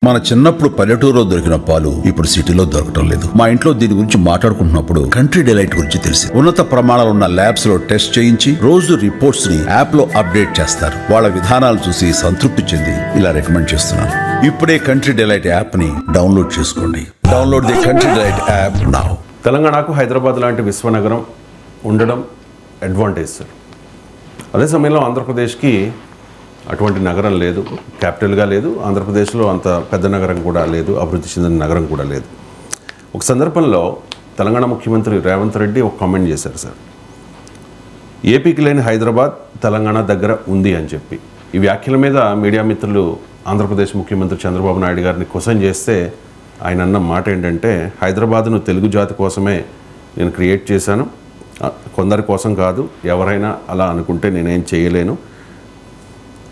మన చిన్నప్పుడు పల్లెటూరులో దొరికిన పాలు ఇప్పుడు సిటీలో దొరకటం లేదు. మా ఇంట్లో దీని గురించి మాట్లాడుకుంటున్నప్పుడు కంట్రీ డిలైట్ గురించి తెలిసి ఉన్నత ప్రమాణాలు ఉన్న ల్యాబ్స్ లో టెస్ట్ చేయించి రోజు రిపోర్ట్స్ ని యాప్ లో అప్డేట్ చేస్తారు. వాళ్ళ విధానాలు చూసి సంతృప్తి చెంది ఇలా రికమెండ్ చేస్తున్నాను. ఇప్పుడే కంట్రీ డిలైట్ యాప్ ని డౌన్లోడ్ చేసుకోండి. Download the country delight app now. తెలంగాణకు హైదరాబాద్ లాంటి విశ్వనగరం ఉండడం అడ్వాంటేజ్ సార్. అదే సమయంలో ఆంధ్రప్రదేశ్కి అటువంటి నగరం లేదు, క్యాపిటల్గా లేదు. ఆంధ్రప్రదేశ్లో అంత పెద్ద నగరం కూడా లేదు, అభివృద్ధి చెందిన నగరం కూడా లేదు. ఒక సందర్భంలో తెలంగాణ ముఖ్యమంత్రి రేవంత్ రెడ్డి ఒక కామెంట్ చేశారు సార్, ఏపీకి లేని హైదరాబాద్ తెలంగాణ దగ్గర ఉంది అని చెప్పి. ఈ వ్యాఖ్యల మీద మీడియా మిత్రులు ఆంధ్రప్రదేశ్ ముఖ్యమంత్రి చంద్రబాబు నాయుడు గారిని క్వశ్చన్ చేస్తే ఆయన అన్న మాట ఏంటంటే, హైదరాబాద్ను తెలుగు జాతి కోసమే నేను క్రియేట్ చేశాను, కొందరి కోసం కాదు, ఎవరైనా అలా అనుకుంటే నేనేం చేయలేను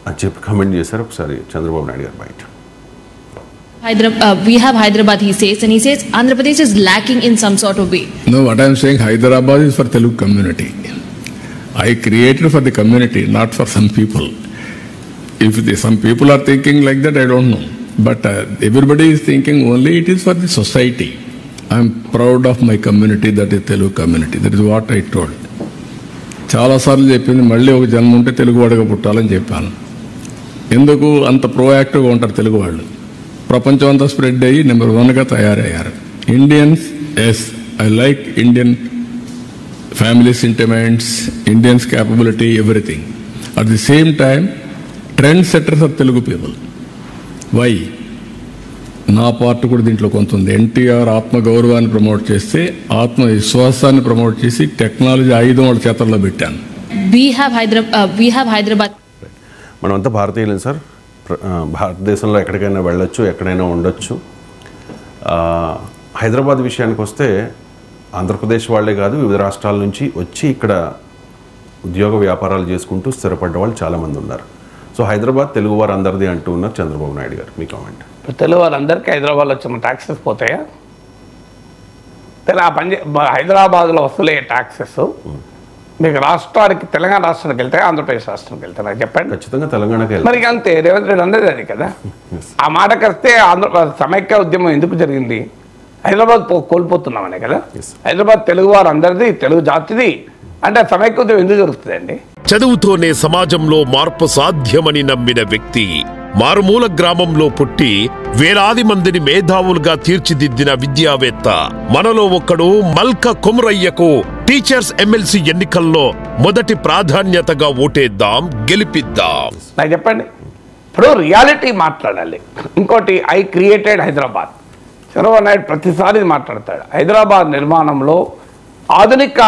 అని చెప్పి కమెంట్ చేశారు. ఒకసారి చంద్రబాబు నాయుడు గారు బయట. We have Hyderabad, he says, and he says Andhra Pradesh is lacking in some sort of way. No, what I am saying, Hyderabad is for Telugu community. I created for the community, not for some people. If some people are thinking like that, I don't know. But everybody is thinking only it is for the society. I am proud of my community, that is Telugu community. That is what I told. చాలాసార్లు చెప్పింది, మళ్ళీ ఒక జన్మ ఉంటే తెలుగువాడిగా పుట్టాలని చెప్పాను. ఎందుకు అంత ప్రోయాక్టివ్గా ఉంటారు తెలుగు వాళ్ళు? ప్రపంచం అంతా స్ప్రెడ్ అయ్యి నెంబర్ 1గా తయారయ్యారు. Indians, yes, I like Indian family sentiments, Indians capability, everything. At the same time trend setters of Telugu people. Why? నా పార్ట్ కూడా దీంట్లో కొంత ఉంది. ఎన్టీఆర్ ఆత్మగౌరవాన్ని ప్రమోట్ చేస్తే ఆత్మవిశ్వాసాన్ని ప్రమోట్ చేసి టెక్నాలజీ ఆయుధం వాళ్ళ చేతల్లో పెట్టాను. We have Hyderabad. మనమంతా భారతీయులం సార్. భారతదేశంలో ఎక్కడికైనా వెళ్ళొచ్చు, ఎక్కడైనా ఉండొచ్చు. హైదరాబాద్ విషయానికి వస్తే ఆంధ్రప్రదేశ్ వాళ్ళే కాదు, వివిధ రాష్ట్రాల నుంచి వచ్చి ఇక్కడ ఉద్యోగ వ్యాపారాలు చేసుకుంటూ స్థిరపడ్డ వాళ్ళు చాలామంది ఉన్నారు. సో హైదరాబాద్ తెలుగు వారు అందరిది అంటూ ఉన్నారు చంద్రబాబు నాయుడు గారు. మీ కామెంట్. తెలుగు వారందరికీ హైదరాబాద్లో వచ్చిన ట్యాక్సెస్ పోతాయా? హైదరాబాద్లో వసూలే ట్యాక్సెస్ మీకు రాష్ట్రానికి, తెలంగాణ రాష్ట్రానికి వెళ్తే, ఆంధ్రప్రదేశ్ రాష్ట్రానికి వెళ్తే నాకు చెప్పండి. ఖచ్చితంగా తెలంగాణకి మరి అంతే. రేవంత్ రెడ్డి అందరిది అది కదా. ఆ మాటకు వస్తే సమైక్య ఉద్యమం ఎందుకు జరిగింది? హైదరాబాద్ కోల్పోతున్నామనే కదా. హైదరాబాద్ తెలుగు వారు అందరిది, తెలుగు జాతిది అంటే సమైక్య ఉద్యమం ఎందుకు జరుగుతుందండి? చదువుతోనే సమాజంలో మార్పు సాధ్యమని నమ్మిన వ్యక్తి, మారుమూల గ్రామంలో పుట్టి వేలాది మందిని మేధావులుగా తీర్చిదిద్దిన విద్యావేత్త, మనలో ఒక్కడు మల్క కొమురయ్యకు టీచర్స్ ఎమ్మెల్సీ ఎన్నికల్లో మొదటి ప్రాధాన్యతగా ఓటేద్దాం, గెలిపిద్దాం. నాకు చెప్పండి. ఇప్పుడు రియాలిటీ మాట్లాడాలి. ఇంకోటి, ఐ క్రియేటెడ్ హైదరాబాద్. చంద్రబాబు నాయుడు ప్రతిసారి మాట్లాడతాడు. హైదరాబాద్ నిర్మాణంలో ఆధునిక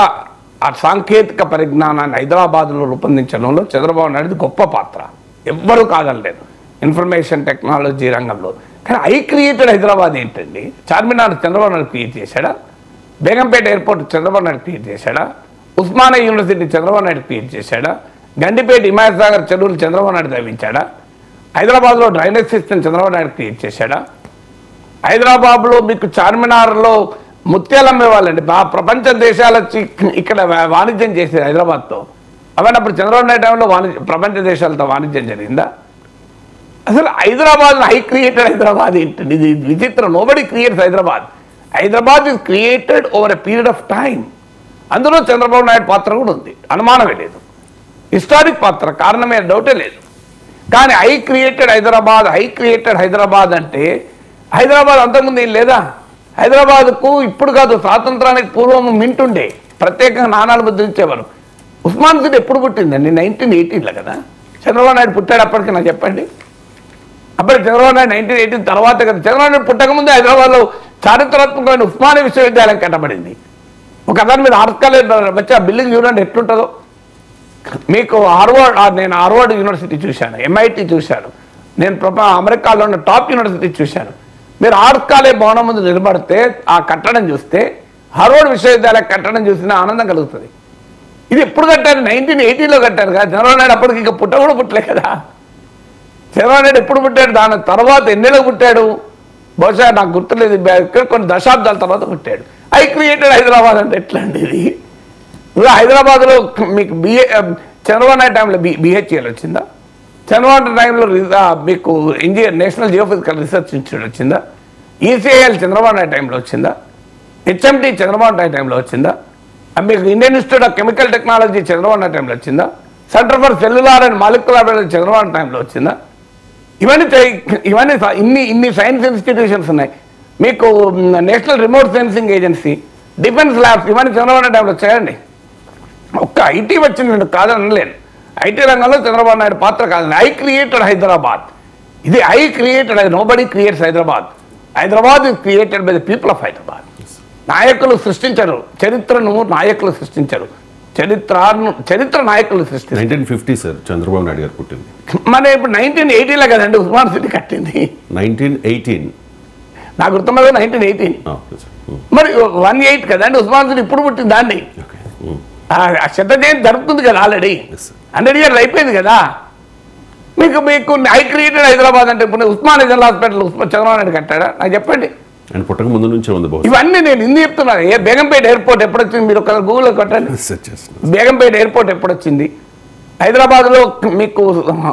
సాంకేతిక పరిజ్ఞానాన్ని హైదరాబాద్లో రూపొందించడంలో చంద్రబాబు నాయుడు గొప్ప పాత్ర, ఎవ్వరూ కాదనలేదు ఇన్ఫర్మేషన్ టెక్నాలజీ రంగంలో. కానీ ఐ క్రియేటెడ్ హైదరాబాద్ ఏంటండి? చార్మినార్ చంద్రబాబు నాయుడు క్రియేట్ చేశాడా? బేగంపేట ఎయిర్పోర్ట్ చంద్రబాబు నాయుడు క్రియేట్ చేశాడా? ఉస్మానియా యూనివర్సిటీ చంద్రబాబు నాయుడు క్రియేట్ చేశాడా? గండిపేట హిమాయత్ సాగర్ చెరువులు చంద్రబాబు నాయుడు తవ్వించాడా? హైదరాబాద్లో drainage system Chandrababu Naidu create చేశాడా? హైదరాబాద్లో మీకు చార్మినార్లో ముత్యాలు అమ్మేవాళ్ళండి. ప్రపంచ దేశాల ఇక్కడ వాణిజ్యం చేసేది హైదరాబాద్తో. అవన్నీ అప్పుడు చంద్రబాబు నాయుడు టైంలో ప్రపంచ దేశాలతో వాణిజ్యం జరిగిందా? అసలు హైదరాబాద్ ఐ క్రియేటెడ్ హైదరాబాద్ ఏంటండి? ఇది విచిత్రం. Nobody creates Hyderabad. Hyderabad is created over a period of time. అందులో చంద్రబాబు నాయుడు పాత్ర కూడా ఉంది, అనుమానమే లేదు. హిస్టారిక్ పాత్ర, కారణమే డౌటే లేదు. కానీ I created Hyderabad, I created Hyderabad అంటే హైదరాబాద్ అంతకుముందు ఏం లేదా? హైదరాబాద్కు ఇప్పుడు కాదు, స్వాతంత్రానికి పూర్వం మింటుండే, ప్రత్యేకంగా నాణాలు ముద్రించేవారు. ఉస్మాన్ సిటీ ఎప్పుడు పుట్టిందండి? 1918లో కదా. చంద్రబాబు నాయుడు పుట్టాడు అప్పటికి నాకు చెప్పండి. అప్పటికి చంద్రబాబు నాయుడు 1918 తర్వాత కదా. చంద్రబాబు నాయుడు పుట్టకముందే హైదరాబాద్లో చారిత్రాత్మకమైన ఉస్మానియా విశ్వవిద్యాలయం కట్టబడింది. ఒక దాని మీద ఆర్ట్స్ కాలేజ్ వచ్చి ఆ బిల్డింగ్ చూడండి ఎట్లుంటుందో. మీకు నేను హార్వర్డ్ యూనివర్సిటీ చూశాను, MIT చూశాను, నేను అమెరికాలో ఉన్న టాప్ యూనివర్సిటీ చూశాను. మీరు ఆర్ట్స్ కాలేజ్ భవనం ముందు నిలబడితే ఆ కట్టడం చూస్తే, హార్వర్డ్ విశ్వవిద్యాలయ కట్టడం చూసినా ఆనందం కలుగుతుంది. ఇది ఎప్పుడు కట్టారు? 1918లో కట్టారు కదా. చంద్రబాబు నాయుడు అప్పటికి ఇంకా కూడా పుట్టలే కదా. చంద్రబాబు నాయుడు ఎప్పుడు పుట్టాడు? దాని తర్వాత ఎన్నేళ్ళకు పుట్టాడు? బహుశా నాకు గుర్తులేదు, కొన్ని దశాబ్దాల తర్వాత పుట్టాడు. ఐ క్రియేటెడ్ హైదరాబాద్ అంటే ఎట్లా అండి ఇది? హైదరాబాద్లో మీకు చంద్రబాబు నాయుడు టైంలో BHEL వచ్చిందా? చంద్రబాబు టైంలో మీకు నేషనల్ జియోఫిజికల్ రీసెర్చ్ ఇన్స్టిట్యూట్ వచ్చిందా? ఈసీఐఎల్ చంద్రబాబు నాయుడు టైంలో వచ్చిందా? హెచ్ఎంటీ చంద్రబాబు నాయుడు టైంలో వచ్చిందా? మీకు Indian institute of chemical technology Chandrababu Naidu టైంలో వచ్చిందా? Centre for cellular and molecular biology Chandrababu టైంలో వచ్చిందా? ఇవన్నీ ఇన్ని సైన్స్ ఇన్స్టిట్యూషన్స్ ఉన్నాయి. మీకు national remote sensing agency, defence labs, ఇవన్నీ చంద్రబాబు నాయుడు టైంలో చేయండి. ఒక్క ఐటీ వచ్చింది నేను కాదని అనలేను. ఐటీ రంగంలో చంద్రబాబు నాయుడు పాత్ర కాదని. I created Hyderabad. ఇది I created, nobody creates Hyderabad. Hyderabad is created by the people of Hyderabad. నాయకులు సృష్టించరు చరిత్రను, నాయకులు సృష్టించరు చరిత్ర నాయకులు సృష్టించారు. 1950 సార్ చంద్రబాబు నాయుడు గారు పుట్టింది. మన ఇప్పుడు 1980లో కదండి ఉస్మాన్ సిటీ కట్టింది. 1918 నాకు గుర్తున్నది 1918. మరి 18 కదండి ఉస్మాన్ సిటీ ఇప్పుడు పుట్టింది. దాన్ని శత జయంతి జరుగుతుంది కదా, ఆల్రెడీ 100 years అయిపోయింది కదా. మీకు ఐ క్రియేటెడ్ హైదరాబాద్ అంటే ఇప్పుడు ఉస్మానియా జనరల్ హాస్పిటల్ చంద్రబాబు నాయుడు కట్టాడా? నాకు చెప్పండి. ఆయన పుట్టక ముందు నుంచే ఉంది. ఇవన్నీ నేను ఇంది చెప్తున్నాను. బేగంపేట ఎయిర్పోర్ట్ ఎప్పుడు వచ్చింది? మీరు ఒక గూగుల్లో కొట్టండి. బేగంపేట ఎయిర్పోర్ట్ ఎప్పుడు వచ్చింది? హైదరాబాద్లో మీకు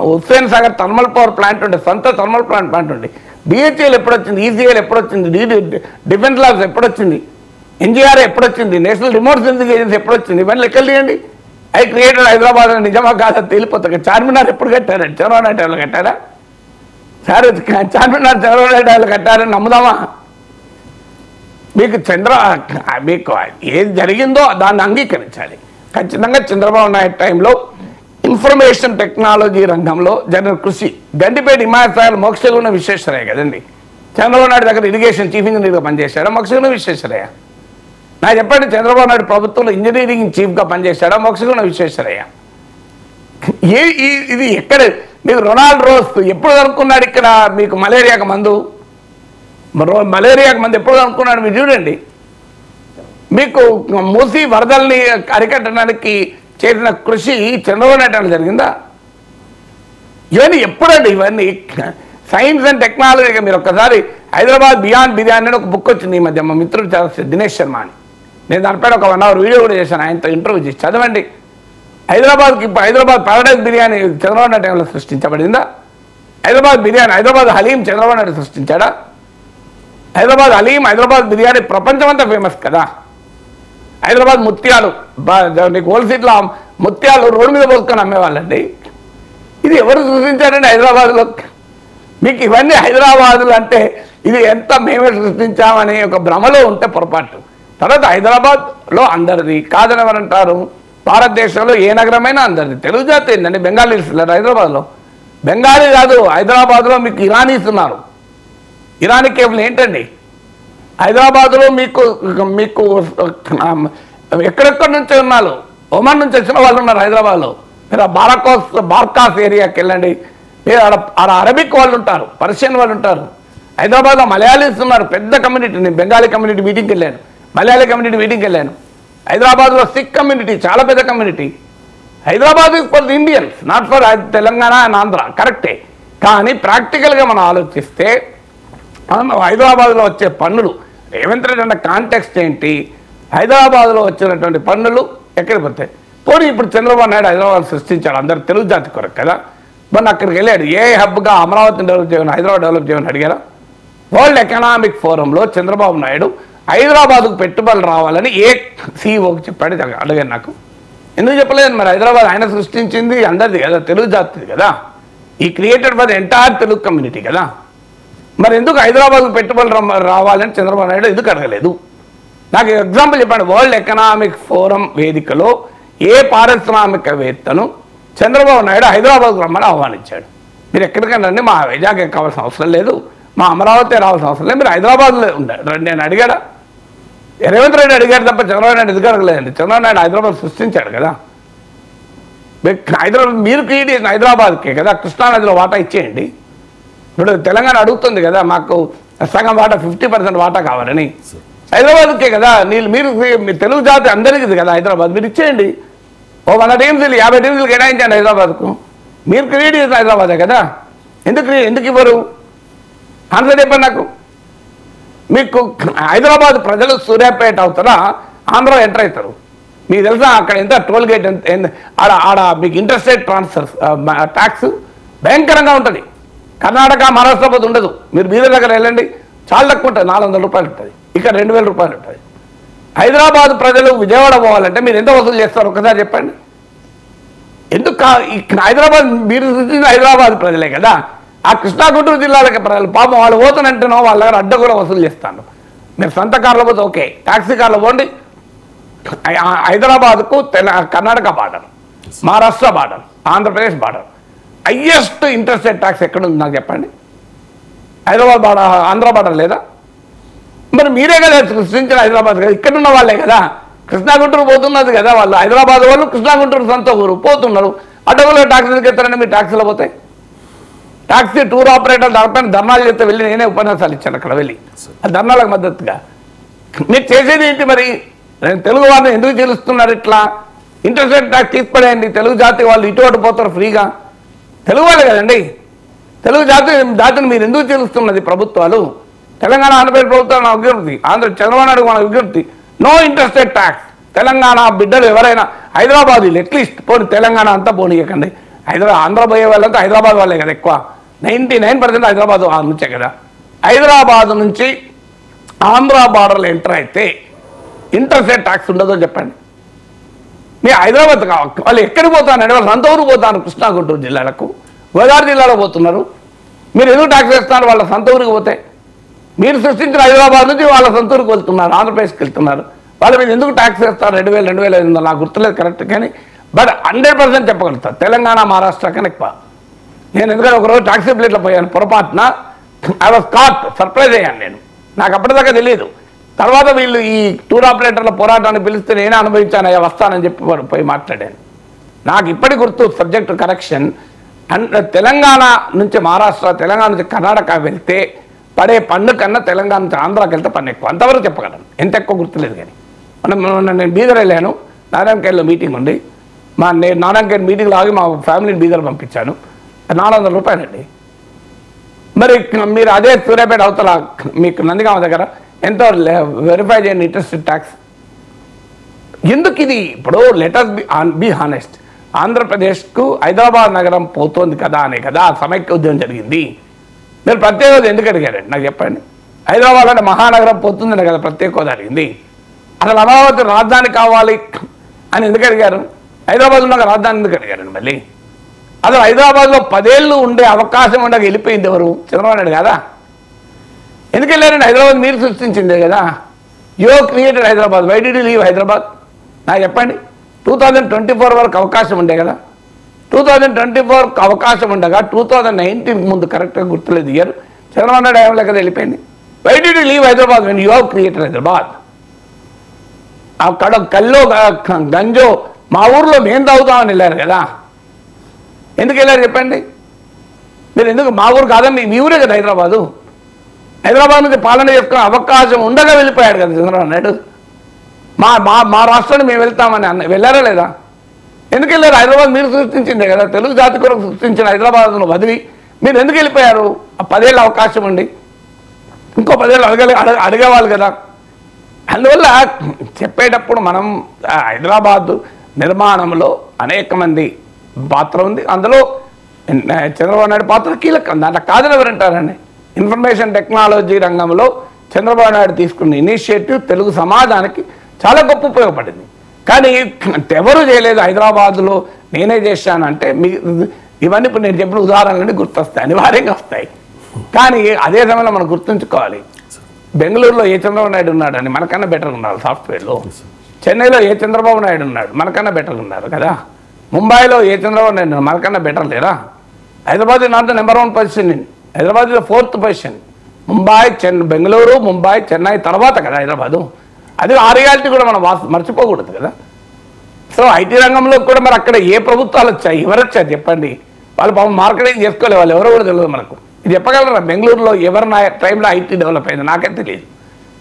Hussain Sagar thermal power plant ఉండే, సొంత థర్మల్ ప్లాంట్ ఉండే. బిహెచ్ఎల్ ఎప్పుడు వచ్చింది? ఈసీఎల్ ఎప్పుడు వచ్చింది? డిఫెన్స్ ల్యాబ్స్ ఎప్పుడు వచ్చింది? ఎన్జీఆర్ ఎప్పుడు వచ్చింది? నేషనల్ రిమోట్ సెన్సింగ్ ఏజెన్సీ ఎప్పుడు వచ్చింది? ఇవన్నీ లెక్కలు తీయండి. ఐ క్రియేటెడ్ హైదరాబాద్ అని నిజమా కాదా తేలిపోతుంది. చార్మినార్ ఎప్పుడు కట్టారండి? చంద్రబాబు నాయుడు టైంలో కట్టారా? సరే, చార్మినార్ చంద్రబాబు నాయుడు టైంలో కట్టారని నమ్ముదామా? మీకు ఏది జరిగిందో దాన్ని అంగీకరించాలి. ఖచ్చితంగా చంద్రబాబు నాయుడు టైంలో ఇన్ఫర్మేషన్ టెక్నాలజీ రంగంలో జరిగిన కృషి. గండిపేట హిమాయత్ మోక్షగుణ విశ్వేశ్వరయ్య కదండి. చంద్రబాబు నాయుడు దగ్గర ఇరిగేషన్ చీఫ్ ఇంజనీర్గా పనిచేశాడా? మోక్షగుణ విశ్వేశ్వరయ్య. నాకు చెప్పండి, చంద్రబాబు నాయుడు ప్రభుత్వంలో ఇంజనీరింగ్ చీఫ్గా పనిచేశాడా? మోక్షగుణ విశ్వేశ్వరయ్య. ఇది ఎక్కడ మీకు రొనాల్డ్ రోస్ ఎప్పుడు కనుక్కున్నాడు ఇక్కడ మీకు మలేరియాకు మందు? మలేరియాకు మందు ఎప్పుడు కనుక్కున్నాడు మీరు చూడండి. మీకు మూసి వరదల్ని అరికట్టడానికి చేసిన కృషి చంద్రబాబు నాయుడు జరిగిందా? ఇవన్నీ ఎప్పుడండి? ఇవన్నీ సైన్స్ అండ్ టెక్నాలజీగా మీరు ఒక్కసారి హైదరాబాద్ బియాండ్ బిర్యానీ అని ఒక బుక్ వచ్చింది ఈ మధ్య, మా మిత్రుడు దినేష్ శర్మ అని. నేను దానిపైన ఒక 1 hour వీడియో కూడా చేశాను, ఆయనతో ఇంటర్వ్యూ చేసి చదవండి. హైదరాబాద్ పారడైజ్ బిర్యానీ చంద్రబాబు నాయుడు టైంలో సృష్టించబడిందా? హైదరాబాద్ బిర్యానీ, హైదరాబాద్ హలీం చంద్రబాబు నాయుడు సృష్టించాడా? హైదరాబాద్ హలీం, హైదరాబాద్ బిర్యానీ ప్రపంచమంతా ఫేమస్ కదా. హైదరాబాద్ ముత్యాలు, నీకు హోల్సేల్లో ముత్యాలు రోడ్డు మీద పోసుకొని అమ్మేవాళ్ళండి. ఇది ఎవరు సృష్టించారండి హైదరాబాద్లో? మీకు ఇవన్నీ హైదరాబాదులు అంటే ఇది ఎంత మేమే సృష్టించామని ఒక భ్రమలో ఉంటే పొరపాటు. తర్వాత హైదరాబాద్లో అందరిది కాదని ఎవరంటారు? భారతదేశంలో ఏ నగరమైనా అందరిది. తెలుగు జాతి ఏంటండి? బెంగాలీస్ లేరు హైదరాబాద్లో. బెంగాలీ కాదు, హైదరాబాద్లో మీకు ఇరానీస్ ఉన్నారు. ఇరానీ కేబుల్ ఏంటండి? హైదరాబాద్లో మీకు ఎక్కడెక్కడి నుంచి ఉన్నారు, ఒమన్ నుంచి వచ్చిన వాళ్ళు ఉన్నారు హైదరాబాద్లో. మీరు బార్కాస్ ఏరియాకి వెళ్ళండి, మీరు ఆడ అరబిక్ వాళ్ళు ఉంటారు, పర్షియన్ వాళ్ళు ఉంటారు. హైదరాబాద్లో మలయాళీస్ ఉన్నారు, పెద్ద కమ్యూనిటీ. నేను బెంగాలీ కమ్యూనిటీ మీటింగ్కి వెళ్ళాను, మలయాళీ కమ్యూనిటీ మీటింగ్కి వెళ్ళాను. హైదరాబాద్లో సిక్ కమ్యూనిటీ చాలా పెద్ద community. Hyderabad is for the Indians, not for Telangana and Andhra. కరెక్టే, కానీ ప్రాక్టికల్గా మనం ఆలోచిస్తే హైదరాబాద్లో వచ్చే పన్నులు, రేవంత్ రెడ్డి అన్న కాంటెక్స్ట్ ఏంటి? హైదరాబాద్లో వచ్చినటువంటి పన్నులు ఎక్కడికి పోతాయి? పోనీ ఇప్పుడు చంద్రబాబు నాయుడు హైదరాబాద్ సృష్టించాడు అందరు తెలుగు జాతి కొరకు కదా. మొన్న అక్కడికి వెళ్ళాడు, ఏ హబ్గా అమరావతిని డెవలప్ చేయమని, హైదరాబాద్ డెవలప్ చేయమని అడిగారా? వరల్డ్ ఎకనామిక్ ఫోరంలో చంద్రబాబు నాయుడు హైదరాబాద్కు పెట్టుబడులు రావాలని ఏ సీఈఓకి చెప్పాడు అడిగాను. నాకు ఎందుకు చెప్పలేదు? మరి హైదరాబాద్ ఆయన సృష్టించింది అందరిది కదా, తెలుగు జాతిది కదా. ఈ created by the entire Telugu community కదా. మరి ఎందుకు హైదరాబాద్కు పెట్టుబడులు రావాలని చంద్రబాబు నాయుడు ఎందుకు అడగలేదు? నాకు ఎగ్జాంపుల్ చెప్పండి. వరల్డ్ ఎకనామిక్ ఫోరం వేదికలో ఏ పారిశ్రామికవేత్తను చంద్రబాబు నాయుడు హైదరాబాద్కు రమ్మని ఆహ్వానించాడు? మీరు ఎక్కడికైనా రండి, మా వైజాగ్ కావాల్సిన అవసరం లేదు, మా అమరావతి రావాల్సిన అవసరం లేదు, మీరు హైదరాబాద్లో రండి నేను అడిగాడా? రేవంత్ రెడ్డి అడిగాడు తప్ప చంద్రబాబు నాయుడు ఎందుకు అడగలేదండి? చంద్రబాబు నాయుడు హైదరాబాద్ సృష్టించాడు కదా. హైదరాబాద్ మీరు క్రియేట్ చేసిన హైదరాబాద్కే కదా. కృష్ణానదిలో వాటా ఇచ్చేయండి. ఇప్పుడు తెలంగాణ అడుగుతుంది కదా, మాకు సగం వాటా 50% వాటా కావాలని. హైదరాబాద్కే కదా. మీరు తెలుగు జాతి అందరికీ కదా హైదరాబాద్, మీరు ఇచ్చేయండి. ఓ 100 టీమ్స్ 50 టీమ్స్లు కేటాయించండి హైదరాబాద్కు. మీరు క్రియేట్ చేసిన హైదరాబాదే కదా, ఎందుకు ఇవ్వరు? ఆన్సర్ చెప్పండి నాకు. మీకు హైదరాబాద్ ప్రజలు సూర్యాపేట అవుతారా, ఆంధ్ర ఎంటర్ అవుతారు. మీకు తెలుసా అక్కడ ఎంత టోల్ గేట్, ఆడ మీకు ఇంటర్స్టేట్ ట్రాన్స్ఫర్ ట్యాక్స్ భయంకరంగా ఉంటుంది. కర్ణాటక, మహారాష్ట్ర పోతే ఉండదు. మీరు బీదర్ దగ్గర వెళ్ళండి, చాలా తక్కువ ఉంటుంది, 400 రూపాయలు ఉంటుంది. ఇక్కడ 2000 రూపాయలు ఉంటుంది. హైదరాబాద్ ప్రజలు విజయవాడ పోవాలంటే మీరు ఎంత వసూలు చేస్తారు ఒకసారి చెప్పండి. ఎందుకు హైదరాబాద్ మీరు హైదరాబాద్ ప్రజలే కదా, ఆ కృష్ణా గుంటూరు జిల్లాలకి ప్రజలు పాపం వాళ్ళు పోతానంటేనో వాళ్ళ దగ్గర అడ్డ కూడా వసూలు చేస్తాను. మీరు సొంత కార్లో పోతే ఓకే, టాక్సీ కార్లో పోండి. హైదరాబాద్కు Karnataka border, Maharashtra border, Andhra Pradesh border, highest interstate tax ఎక్కడుంది నాకు చెప్పండి. హైదరాబాద్ బార్డర్, ఆంధ్ర బార్డర్ లేదా? మరి మీరే కదా సృష్టించిన హైదరాబాద్ కదా, ఇక్కడ ఉన్న వాళ్ళే కదా. కృష్ణా గుంటూరు పోతున్నది కదా వాళ్ళు, హైదరాబాద్ వాళ్ళు కృష్ణా గుంటూరు సొంత ఊరు పోతున్నారు. అడ్డగోలు ట్యాక్సీ ఎందుకు ఎత్తారంటే మీరు ట్యాక్సీలో పోతాయి. టాక్సీ టూర్ ఆపరేటర్ దానిపైన ధర్నాలు చేస్తే వెళ్ళి నేనే ఉపన్యాసాలు ఇచ్చాను అక్కడ వెళ్ళి, ఆ ధర్నాలకు మద్దతుగా. మీరు చేసేది ఏంటి మరి? తెలుగు వాళ్ళని ఎందుకు చెల్లిస్తున్నారు ఇట్లా? ఇంటర్స్టేట్ ట్యాక్స్ తీసిపడేయండి, తెలుగు జాతి వాళ్ళు ఇటు అటు పోతారు ఫ్రీగా. తెలుగు వాళ్ళే కదండి, తెలుగు జాతిని మీరు ఎందుకు చెల్లిస్తున్నది ప్రభుత్వాలు? తెలంగాణ ఆంధ్రప్రదేశ్ ప్రభుత్వం విజ్ఞప్తి, చంద్రబాబు నాయుడు మన విజ్ఞప్తి, నో ఇంటర్స్టేట్ ట్యాక్స్. తెలంగాణ బిడ్డలు ఎవరైనా హైదరాబాద్ అట్లీస్ట్ పోనీ, తెలంగాణ అంతా పోనీయకండి. ఆంధ్ర పోయే వాళ్ళంతా హైదరాబాద్ వాళ్ళే కదా ఎక్కువ, 99% హైదరాబాద్ నుంచే కదా. హైదరాబాద్ నుంచి ఆంధ్ర బార్డర్లో ఎంటర్ అయితే ఇంటర్స్టేట్ ట్యాక్స్ ఉండదో చెప్పండి. మీ హైదరాబాద్ వాళ్ళు ఎక్కడికి పోతానండి? వాళ్ళు సొంత ఊరు పోతాను, కృష్ణా గుంటూరు జిల్లాలకు, గోదావరి జిల్లాలో పోతున్నారు. మీరు ఎందుకు ట్యాక్స్ వేస్తున్నారు? వాళ్ళ సొంత ఊరికి పోతే మీరు సృష్టించిన హైదరాబాద్ నుంచి వాళ్ళ సొంత ఊరికి వెళ్తున్నారు, ఆంధ్రప్రదేశ్కి వెళ్తున్నారు. వాళ్ళ మీద ఎందుకు ట్యాక్స్ వేస్తారు? 2000, 2500 నాకు గుర్తులేదు కరెక్ట్, కానీ బట్ 100% చెప్పగలుగుతాను తెలంగాణ, మహారాష్ట్ర కన్నా ఎక్కువ. నేను ఎందుకంటే ఒకరోజు ట్యాక్సీ ప్లేట్లో పోయాను పొరపాటున, ఐ వాజ్ కాట్, సర్ప్రైజ్ అయ్యాను నేను. నాకు అప్పటిదాకా తెలియదు. తర్వాత వీళ్ళు ఈ టూర్ ఆపరేటర్ల పోరాటాన్ని పిలిస్తే నేనే అనుభవించాను, అయ్యా వస్తానని చెప్పి పోయి మాట్లాడాను. నాకు ఇప్పటికి గుర్తు సబ్జెక్ట్ కరెక్షన్. తెలంగాణ నుంచి మహారాష్ట్ర, తెలంగాణ నుంచి కర్ణాటక వెళ్తే పడే పన్ను కన్నా తెలంగాణ నుంచి ఆంధ్రాకి వెళ్తే పన్ను ఎక్కువ, అంతవరకు చెప్పగలను. ఎంత ఎక్కువ గుర్తులేదు కానీ నేను బీదర్ వెళ్ళాను, నారాయణఖేడ్లో మీటింగ్ ఉంది. నేను నారాయణఖేడ్ మీటింగ్లో ఆగి మా ఫ్యామిలీని బీదర్ పంపించాను. 400 రూపాయలండి. మరి మీరు అదే సూర్యాపేట అవతల మీకు నందిగామ దగ్గర ఎంతో వెరిఫై చేయండి ఇంటర్స్టేట్ ట్యాక్స్. ఎందుకు ఇది? ఇప్పుడు లెటర్స్ బి హానెస్ట్. ఆంధ్రప్రదేశ్కు హైదరాబాద్ నగరం పోతోంది కదా అనే కదా సమైక్య ఉద్యమం జరిగింది. మీరు ప్రత్యేక హోదా ఎందుకు అడిగారండి నాకు చెప్పండి? హైదరాబాద్ అంటే మహానగరం పోతుందనే కదా ప్రత్యేక హోదా అడిగింది. అసలు అమరావతి రాజధాని కావాలి అని ఎందుకు అడిగారు? హైదరాబాద్ ఉన్న రాజధాని ఎందుకు అడిగారండి? మళ్ళీ అసలు హైదరాబాద్లో 10 ఏళ్ళు ఉండే అవకాశం ఉండగా వెళ్ళిపోయింది ఎవరు? చంద్రబాబు నాయుడు కదా. ఎందుకు వెళ్ళారండి? హైదరాబాద్ మీరు సృష్టించిందే కదా. You created Hyderabad, why did you leave Hyderabad? నాకు చెప్పండి. 2024 వరకు అవకాశం ఉండే కదా. 2024 అవకాశం ఉండగా 2019 ముందు కరెక్ట్గా గుర్తులేదు ఇయర్, చంద్రబాబు నాయుడు ఏం లేక వెళ్ళిపోయింది. Why did you leave Hyderabad when you have created Hyderabad? అక్కడ కల్లో గంజో మా ఊర్లో మేము తాగుతామని వెళ్ళారు కదా. ఎందుకు వెళ్ళారు చెప్పండి? మీరు ఎందుకు? మా ఊరు కాదండి, మీ ఊరే కదా హైదరాబాదు. హైదరాబాద్ నుంచి పాలన చేసుకునే అవకాశం ఉండగా వెళ్ళిపోయాడు కదా చంద్రబాబు నాయుడు. మా రాష్ట్రాన్ని మేము వెళ్తామని వెళ్ళారా లేదా? ఎందుకు వెళ్ళారు? హైదరాబాద్ మీరు సృష్టించిందే కదా, తెలుగు జాతి కొరకు సృష్టించిన హైదరాబాద్ను వదిలి మీరు ఎందుకు వెళ్ళిపోయారు? ఆ 10 ఏళ్ళ అవకాశం ఉండి ఇంకో 10 ఏళ్ళు అడిగేవాళ్ళు కదా. అందువల్ల చెప్పేటప్పుడు మనం హైదరాబాద్ నిర్మాణంలో అనేక మంది పాత్ర ఉంది, అందులో చంద్రబాబు నాయుడు పాత్ర కీలకం. దాంట్లో కాదని ఎవరంటారండి? ఇన్ఫర్మేషన్ టెక్నాలజీ రంగంలో చంద్రబాబు నాయుడు తీసుకున్న ఇనిషియేటివ్ తెలుగు సమాజానికి చాలా గొప్ప ఉపయోగపడింది. కానీ ఎవరు చేయలేదు. హైదరాబాద్లో నేనే చేశానంటే ఇవన్నీ ఇప్పుడు నేను చెప్పిన ఉదాహరణలన్నీ గుర్తొస్తాయి, అనివార్యంగా వస్తాయి. కానీ అదే సమయంలో మనం గుర్తుంచుకోవాలి, బెంగళూరులో ఏ చంద్రబాబు నాయుడు ఉన్నాడని మనకన్నా బెటర్గా ఉన్నారు సాఫ్ట్వేర్లో. చెన్నైలో ఏ చంద్రబాబు నాయుడు ఉన్నాడు మనకన్నా బెటర్గా ఉన్నారు కదా. ముంబైలో ఏ చంద్రబాబు నాయుడు మనకన్నా బెటర్ లేరా? Hyderabad not the number 1 position, Hyderabad 4th position. Bengaluru, Mumbai, Chennai తర్వాత కదా హైదరాబాదు. అది ఆ రియాలిటీ కూడా మనం మర్చిపోకూడదు కదా. సో ఐటీ రంగంలో కూడా మరి అక్కడ ఏ ప్రభుత్వాలు వచ్చాయి, ఎవరు వచ్చారు చెప్పండి? వాళ్ళు పాపం మార్కెటింగ్ చేసుకోలే, వాళ్ళు ఎవరో కూడా తెలియదు మనకు. ఇది చెప్పగలరా? బెంగళూరులో ఎవరి టైంలో ఐటీ డెవలప్ అయింది నాకే తెలియదు.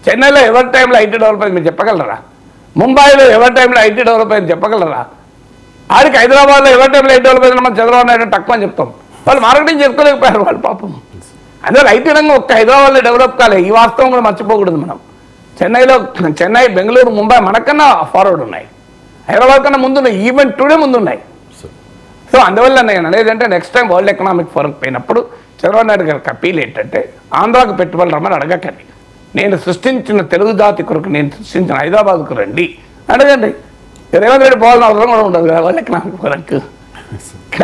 చెన్నైలో ఎవరి టైంలో ఐటీ డెవలప్ అయింది మీరు చెప్పగలరా? ముంబైలో ఎవరి టైంలో ఐటీ డెవలప్ అయింది చెప్పగలరా? ఆడికి హైదరాబాద్లో ఎవరి టైంలో ఐటీ డెవలప్ అయింది మనం చంద్రబాబు నాయుడు తక్కువ అని చెప్తాం. వాళ్ళు మార్కెటింగ్ చేసుకోలేకపోయారు వాళ్ళు పాపం. అందువల్ల ఐటీ రంగం ఒక్క హైదరాబాద్లో డెవలప్ కాలే, ఈ వాస్తవం కూడా మర్చిపోకూడదు మనం. చెన్నై, బెంగళూరు, ముంబై మనకన్నా ఫార్వర్డ్ ఉన్నాయి, హైదరాబాద్ కన్నా ముందున్నాయి, ఈవెన్ టుడే ముందున్నాయి. సో అందువల్ల నేను అనేది అంటే next time world economic forum పోయినప్పుడు చంద్రబాబు నాయుడు గారికి అప్పీల్ ఏంటంటే ఆంధ్రాకు పెట్టుబడులు రమ్మని అడగకండి, నేను సృష్టించిన తెలుగు జాతి కొరకు నేను సృష్టించిన హైదరాబాద్కు రండి అడగండి. రేవంత్ రెడ్డి పోవాలని అవసరం కూడా ఉండదు కదా వరల్డ్ ఎకనామిక్ ఫోరంకు,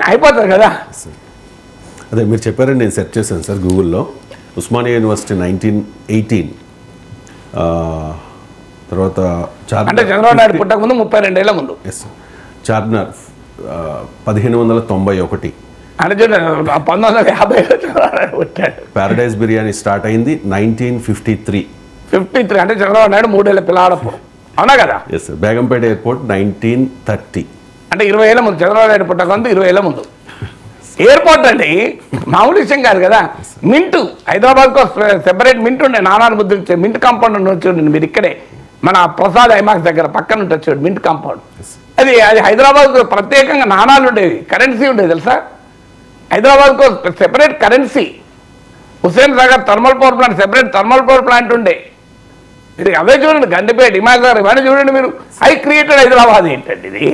అయిపోతుంది కదా. అదే మీరు చెప్పారని నేను సెర్చ్ చేశాను సార్ గూగుల్లో. ఉస్మానియా యూనివర్సిటీ 1918, తర్వాత అంటే చంద్రబాబు నాయుడు పుట్టక ముందు 32 ఏళ్ల ముందు. Yes sir. చార్మినార్ 1591. అంటే చూడండి 1950లో చంద్రబాబు నాయుడు పుట్టాడు. ప్యారడైజ్ బిర్యానీ స్టార్ట్ అయింది 1953. 53 అంటే చంద్రబాబు నాయుడు 3 ఏళ్ల పిల్లాడప్పుడు, అవునా కదా. Yes sir. బేగంపేట ఎయిర్పోర్ట్ 1930. అంటే 20 ఏళ్ల ముందు, చంద్రబాబు నాయుడు పుట్టక ముందు 20 ఏళ్ల ముందు. ఎయిర్పోర్ట్ అండి మామూలు విషయం కాదు కదా. మింటు హైదరాబాద్కు సెపరేట్ మింట్ ఉండే, నానాలు ముద్రించే మింట్ కాంపౌండ్ చూడండి మీరు ఇక్కడే మన ప్రసాద్ ఐమాక్స్ దగ్గర పక్కన ఉంటుంది చూడండి మింట్ కాంపౌండ్. అది హైదరాబాద్కు ప్రత్యేకంగా నాణాలు ఉండేవి, కరెన్సీ ఉండేది తెలుసా. హైదరాబాద్కు separate currency. Hussain Sagar thermal power plant separate thermal power plant ఉండే. ఇది అవే చూడండి, గండిపేట, హిమాయత్ సాగర్ ఇవన్నీ చూడండి మీరు. ఐ క్రియేటెడ్ హైదరాబాద్ ఏంటండి ఇది.